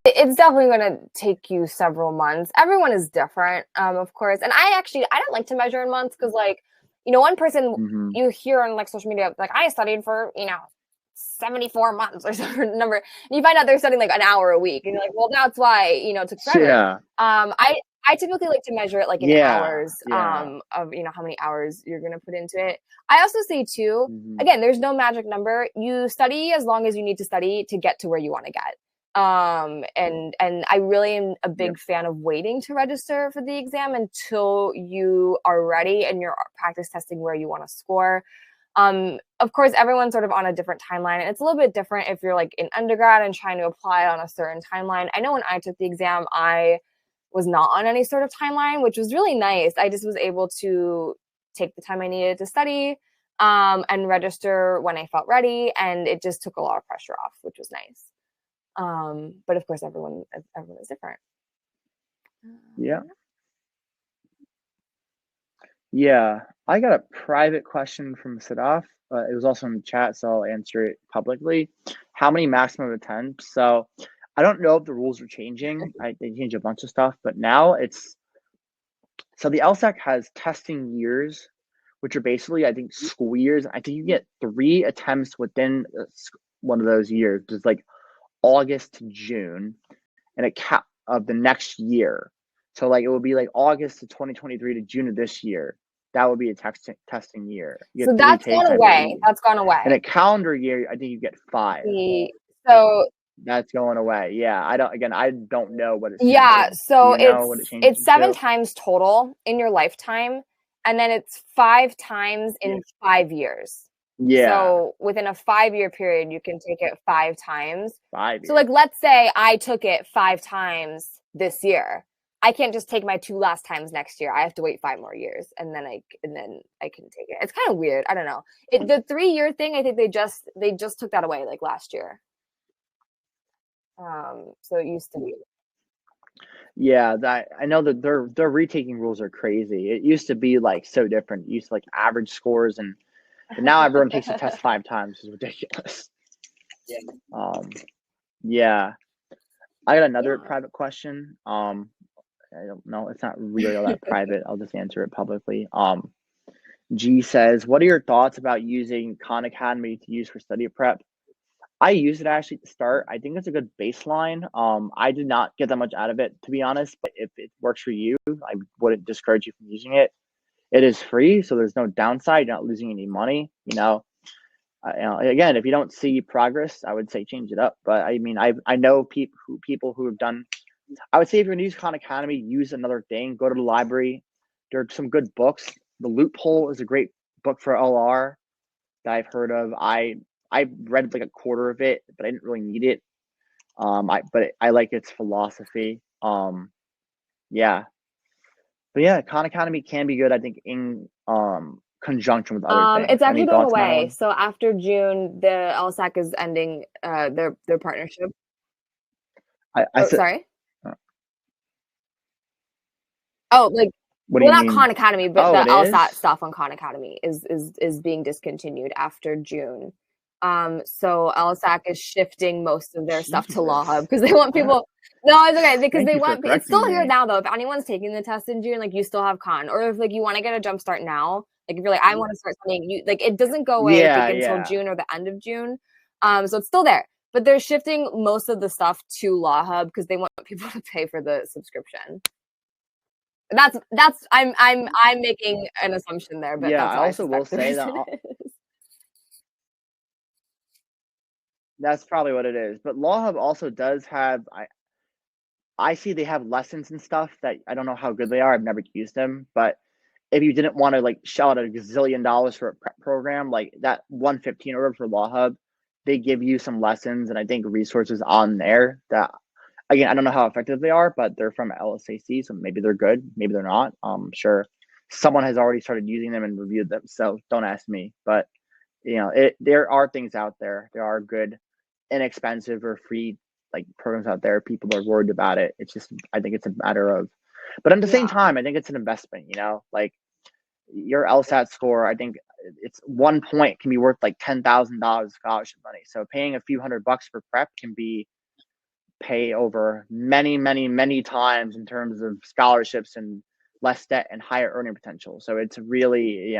it's definitely going to take you several months. Everyone is different, of course. And I don't like to measure in months, because, like, one person you hear on, like, social media, like, I studied for 74 months or some number, and you find out they're studying like an hour a week, and you're like, well, that's why it took forever. Yeah. I typically like to measure it like in hours, of how many hours you're going to put into it. I also say too, again, there's no magic number. You study as long as you need to study to get to where you want to get. And I really am a big fan of waiting to register for the exam until you are ready and you're practice testing where you want to score. Of course, everyone's sort of on a different timeline, and it's a little bit different if you're like in undergrad and trying to apply on a certain timeline. I know when I took the exam, I was not on any sort of timeline, which was really nice. I just was able to take the time I needed to study, and register when I felt ready, and it just took a lot of pressure off, which was nice. But of course, everyone is different. Yeah, I got a private question from Sadaf. It was also in the chat, so I'll answer it publicly. How many maximum attempts? So I don't know if the rules are changing. They changed a bunch of stuff, but now so the LSAC has testing years, which are basically, I think, school years. I think you get 3 attempts within one of those years, which is like August to June, and a cap of the next year. So like it would be like August of 2023 to June of this year. That would be a testing year. So that's gone away. That's gone away. In a calendar year, I think you get 5. So that's going away. Yeah, I don't know what it's. Yeah, so it's 7 times total in your lifetime, and then it's 5 times in 5 years. Yeah. So within a 5-year period, you can take it 5 times. 5 years. So like, let's say I took it 5 times this year. I can't just take my 2 last times next year. I have to wait 5 more years, and then I can take it. It's kind of weird. I don't know. The 3-year thing, I think they just took that away like last year. So it used to be. Yeah, that I know that their retaking rules are crazy. It used to be like so different. It used to like average scores, and now everyone takes the test 5 times. It's ridiculous. Yeah. I got another private question. I don't know. It's not really all that private. I'll just answer it publicly. G says, what are your thoughts about using Khan Academy to use for study prep? I used it actually to start. I think it's a good baseline. I did not get that much out of it, to be honest, but if it works for you, I wouldn't discourage you from using it. It is free, so there's no downside. You're not losing any money. Again, if you don't see progress, I would say change it up. But I mean, I know people who have done. I would say if you're gonna use Khan Academy, use another thing. Go to the library. There are some good books. The Loophole is a great book for LR that I've heard of. I read like a quarter of it, but I didn't really need it. But I like its philosophy. Yeah. But yeah, Khan Academy can be good, I think, in conjunction with other things. It's actually going away. Madeline? So after June, the LSAC is ending their partnership. Sorry. Oh, like What do you not mean? Khan Academy, but Oh, the it LSAT is? stuff on Khan Academy is being discontinued after June. So LSAC is shifting most of their stuff to Law Hub Jesus. because they want people. No, it's okay because Thank they you for want. It's correcting still here me. now though. If anyone's taking the test in June, like you still have Khan, or if like you want to get a jump start now, like if you're like I want to start studying, you like it doesn't go away I think until June or the end of June. So it's still there, but they're shifting most of the stuff to Law Hub because they want people to pay for the subscription. That's I'm making an assumption there, but Yeah, that's I what I also will suspect the say that reason is. that's probably what it is. But Law Hub also does have I see they have lessons and stuff that I don't know how good they are. I've never used them, but if you didn't want to like shell out a gazillion dollars for a prep program, like that 115 order for Law Hub, they give you some lessons and I think resources on there that again, I don't know how effective they are, but they're from LSAC, so maybe they're good, maybe they're not. Sure someone has already started using them and reviewed them, so don't ask me. But there are things out there. There are good, inexpensive or free like programs out there. People are worried about it. It's just I think it's a matter of, but at the same Yeah. time, I think it's an investment. Like your LSAT score, I think it's 1 point can be worth like $10,000 scholarship money. So paying a few $100 for prep can be pay over many, many, many times in terms of scholarships and less debt and higher earning potential. So it's really,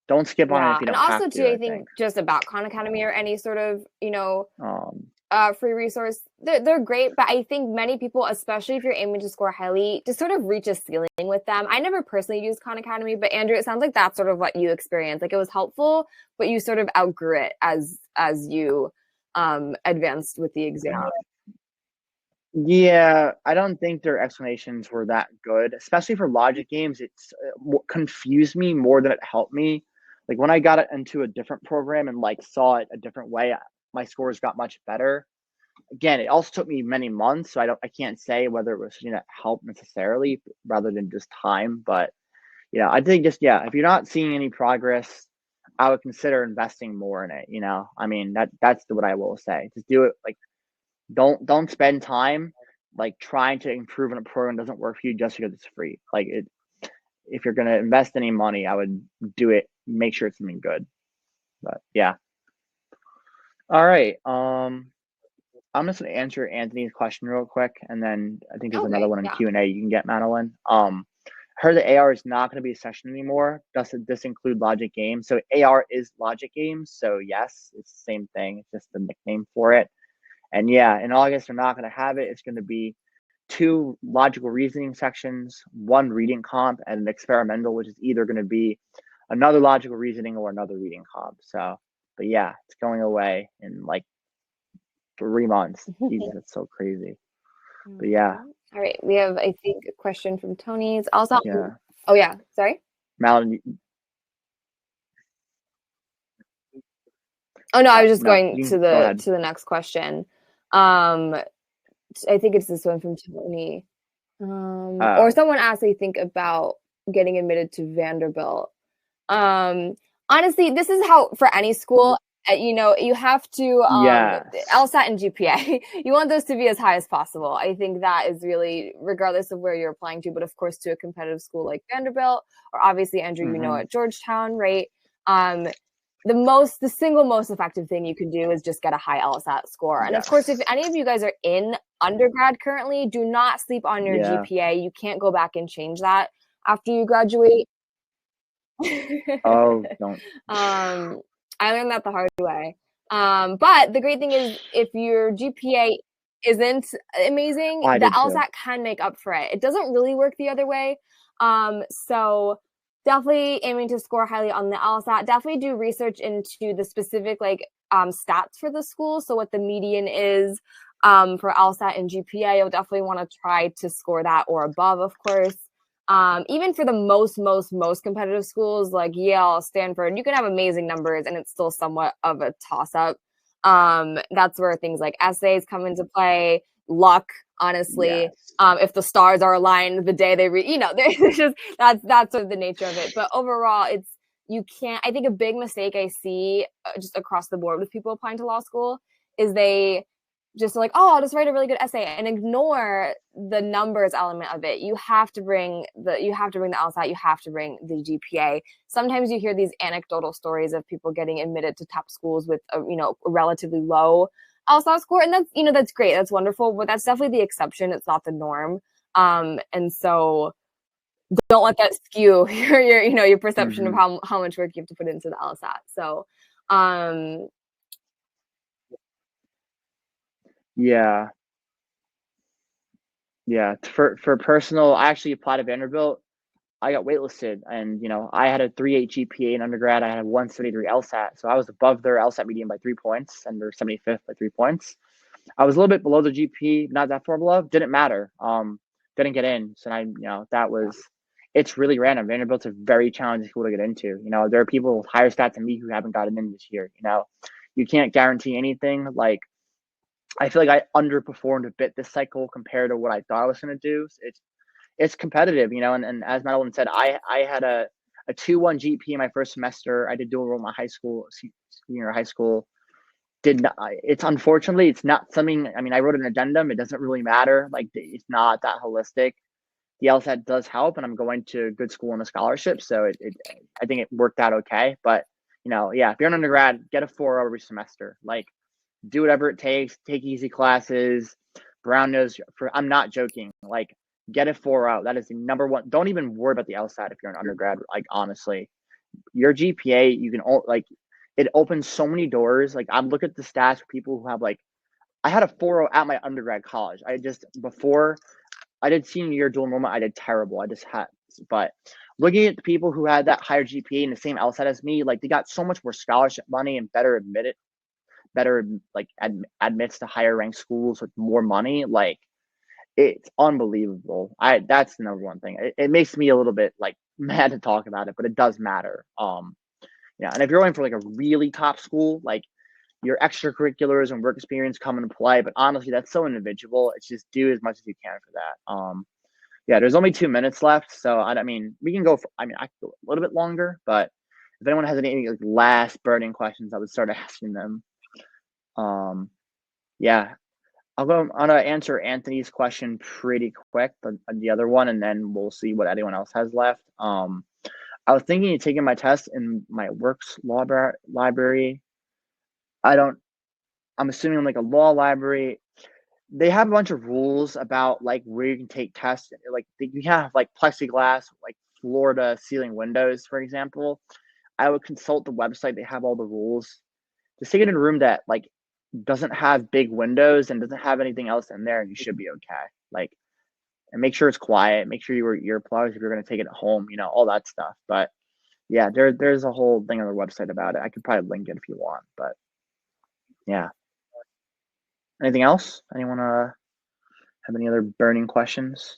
don't skip on it Yeah, if you and don't have also to, too, I I think think. just about Khan Academy or any sort of, Um, free resource, they're great, but I think many people, especially if you're aiming to score highly, just sort of reach a ceiling with them. I never personally used Khan Academy, but Andrew, it sounds like that's sort of what you experienced. Like it was helpful, but you sort of outgrew it as you advanced with the exam. yeah, I don't think their explanations were that good, especially for logic games. It's confused me more than it helped me. Like when I got it into a different program and like saw it a different way, my scores got much better. Again, it also took me many months, so I can't say whether it was help necessarily rather than just time. But I think just if you're not seeing any progress, I would consider investing more in it. I mean that's what I will say. Just do it. Like don't spend time like trying to improve in a program that doesn't work for you just because it's free. Like if you're gonna invest any money, I would do it. Make sure it's something good. But yeah. All right. I'm just gonna answer Anthony's question real quick, and then I think there's another Okay, one in yeah. Q&A you can get, Madeline. I heard that AR is not going to be a section anymore. Does this include logic games? So AR is logic games. So yes, it's the same thing. It's just the nickname for it. And yeah, in August they're not going to have it. It's going to be 2 logical reasoning sections, 1 reading comp, and an experimental, which is either going to be another logical reasoning or another reading comp. So, but yeah, it's going away in like 3 months. Jesus, that's so crazy. But yeah, All right, we have I think a question from Tony. It's also yeah. oh yeah, sorry. Madeline, Oh no, I was just no, going you to can go ahead. the next question. I think it's this one from Tony. Or someone asked, I think, about getting admitted to Vanderbilt. Honestly, this is how for any school, you have to Yes. LSAT and GPA. You want those to be as high as possible. I think that is really regardless of where you're applying to, but of course to a competitive school like Vanderbilt, or obviously Andrew, at Georgetown, right? The single most effective thing you can do is just get a high LSAT score. And of course, if any of you guys are in undergrad currently, do not sleep on your GPA. You can't go back and change that after you graduate. Oh, don't. I learned that the hard way. But the great thing is if your GPA isn't amazing, the LSAT can make up for it. It doesn't really work the other way. So definitely aiming to score highly on the LSAT. Definitely do research into the specific stats for the school. So what the median is for LSAT and GPA, you'll definitely want to try to score that or above, of course. Even for the most competitive schools like Yale, Stanford, you can have amazing numbers and it's still somewhat of a toss-up. That's where things like essays come into play, luck, honestly. If the stars are aligned the day they that's sort of the nature of it. But overall, I think a big mistake I see just across the board with people applying to law school is they just like, oh, I'll just write a really good essay and ignore the numbers element of it. You have to bring the LSAT, you have to bring the GPA. Sometimes you hear these anecdotal stories of people getting admitted to top schools with a relatively low LSAT score, and that's great, that's wonderful, but that's definitely the exception. It's not the norm. And so don't let that skew your perception of how much work you have to put into the LSAT. So Yeah. For personal, I actually applied to Vanderbilt. I got waitlisted, and I had a 3.8 GPA in undergrad. I had a 173 LSAT, so I was above their LSAT median by 3 points, and they're 75th by 3 points. I was a little bit below the GP, not that far below. Didn't matter. Didn't get in. So it's really random. Vanderbilt's a very challenging school to get into. There are people with higher stats than me who haven't gotten in this year. You can't guarantee anything. Like, I feel like I underperformed a bit this cycle compared to what I thought I was going to do. It's competitive, and as Madeline said, I had a 2.1 GP in my first semester. I did dual enroll in my senior high school. Unfortunately, it's not something, I wrote an addendum. It doesn't really matter. Like, it's not that holistic. The LSAT does help, and I'm going to a good school and a scholarship. So I think it worked out okay. But, if you're an undergrad, get a 4.0 every semester. Like, do whatever it takes, take easy classes. Brown nose I'm not joking. Like, get a 4.0. That is the number one. Don't even worry about the LSAT if you're an undergrad. Like, honestly, your GPA, you can it opens so many doors. Like, I'm looking at the stats for people who have I had a 4.0 at my undergrad college. Before I did senior year dual enrollment, I did terrible. But looking at the people who had that higher GPA and the same LSAT as me, like, they got so much more scholarship money and better admits to higher ranked schools with more money. Like, it's unbelievable. That's the number one thing. It makes me a little bit mad to talk about it, but it does matter. And if you're going for a really top school, your extracurriculars and work experience come into play. But honestly, that's so individual. It's just do as much as you can for that. There's only 2 minutes left, so we can go. I could go a little bit longer, but if anyone has any last burning questions, I would start asking them. I'm gonna answer Anthony's question pretty quick, the other one, and then we'll see what anyone else has left. I was thinking of taking my test in my works library. I'm assuming a law library. They have a bunch of rules about where you can take tests. You have plexiglass, floor to ceiling windows, for example. I would consult the website. They have all the rules. Just take it in a room that doesn't have big windows and doesn't have anything else in there, and you should be okay. And make sure it's quiet. Make sure you wear earplugs if you're going to take it at home. All that stuff. But yeah, there's a whole thing on their website about it. I could probably link it if you want. But yeah. Anything else? Anyone have any other burning questions?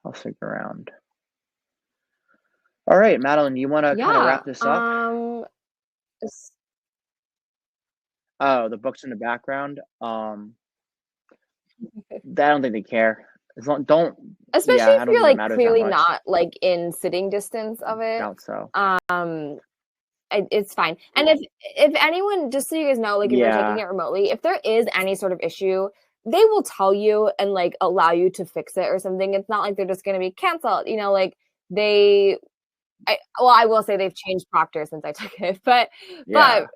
I'll stick around. All right, Madeline, you want to kind of wrap this up? Oh, the books in the background. I don't think they care. Especially if you're clearly not in sitting distance of it. Doubt so. It's fine. And if anyone, just so you guys know, if you're taking it remotely, if there is any sort of issue, they will tell you and allow you to fix it or something. It's not like they're just going to be canceled. I will say they've changed proctor since I took it, but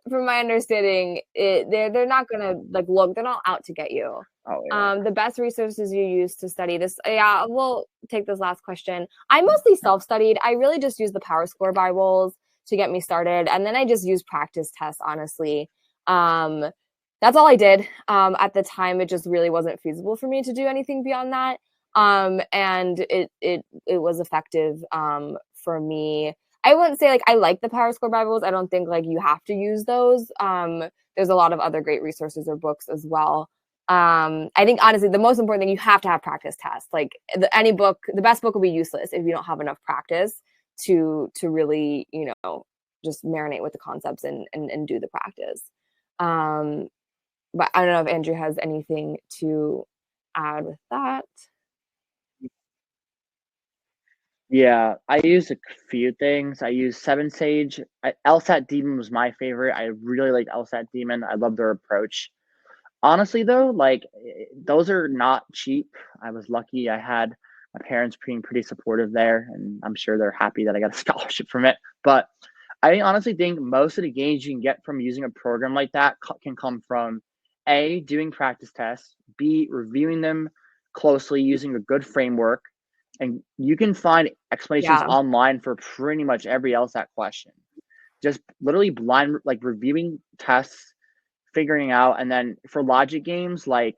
from my understanding, they're not gonna look. They're not out to get you. Oh, yeah. The best resources you use to study this. Yeah, we'll take this last question. I mostly self-studied. I really just used the PowerScore Bibles to get me started, and then I just used practice tests. Honestly, that's all I did. At the time, it just really wasn't feasible for me to do anything beyond that. And it was effective. For me, I wouldn't say I like the PowerScore Bibles. I don't think you have to use those. There's a lot of other great resources or books as well. I think honestly, the most important thing, you have to have practice tests. Any book, the best book will be useless if you don't have enough practice to really, just marinate with the concepts and do the practice. But I don't know if Andrew has anything to add with that. Yeah, I use a few things. I use Seven Sage. LSAT Demon was my favorite. I really like LSAT Demon. I love their approach. Honestly, though, like those are not cheap. I was lucky. I had my parents being pretty supportive there, and I'm sure they're happy that I got a scholarship from it. But I honestly think most of the gains you can get from using a program like that can come from A, doing practice tests, B, reviewing them closely using a good framework, and you can find explanations Yeah. online for pretty much every LSAT question. Just literally blind, like reviewing tests, figuring out, and then for logic games, like,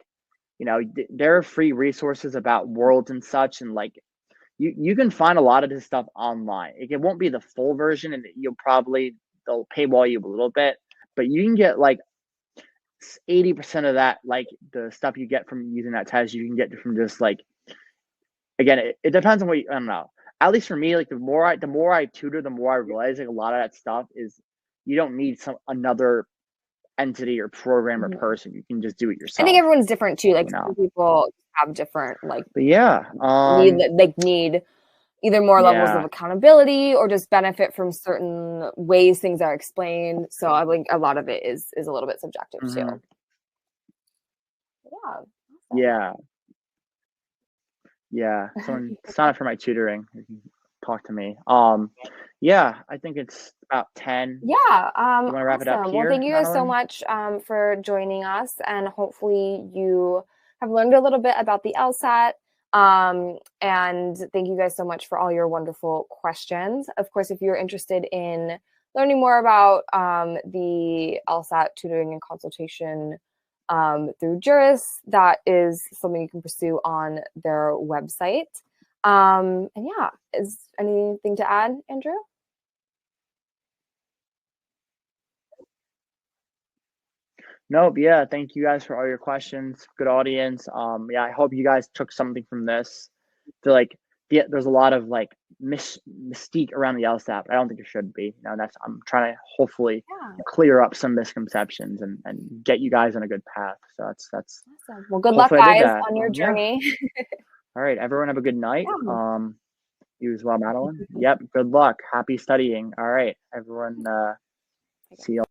there are free resources about worlds and such, and like you can find a lot of this stuff online. It won't be the full version, and they'll paywall you a little bit, but you can get like 80% of that, like the stuff you get from using that test, you can get from just like, again, it depends on I don't know. At least for me, like the more I tutor, the more I realize like a lot of that stuff is you don't need another entity or program or person. You can just do it I yourself. think everyone's different too. Like some people have different But yeah, need either more levels of accountability or just benefit from certain ways things are explained. So I think a lot of it is a little bit subjective too. Yeah. Someone sign up for my tutoring. You can talk to me. Yeah, I think it's about 10. Yeah. You want to wrap it up here? Well, thank you guys so much for joining us, and hopefully you have learned a little bit about the LSAT. And thank you guys so much for all your wonderful questions. Of course, if you're interested in learning more about the LSAT tutoring and consultation through Juris, that is something you can pursue on their website. And yeah, is anything to add, Andrew? Nope. Yeah. Thank you guys for all your questions. Good audience. Yeah, I hope you guys took something from this. To like, there's a lot of like mystique around the LSAT. I don't think there should be. I'm trying to hopefully clear up some misconceptions and get you guys on a good path. So that's awesome. Well, good luck, guys, on your journey. Yeah. All right, everyone, have a good night. You as well, Madeline. Yep. Good luck. Happy studying. All right, everyone. See you.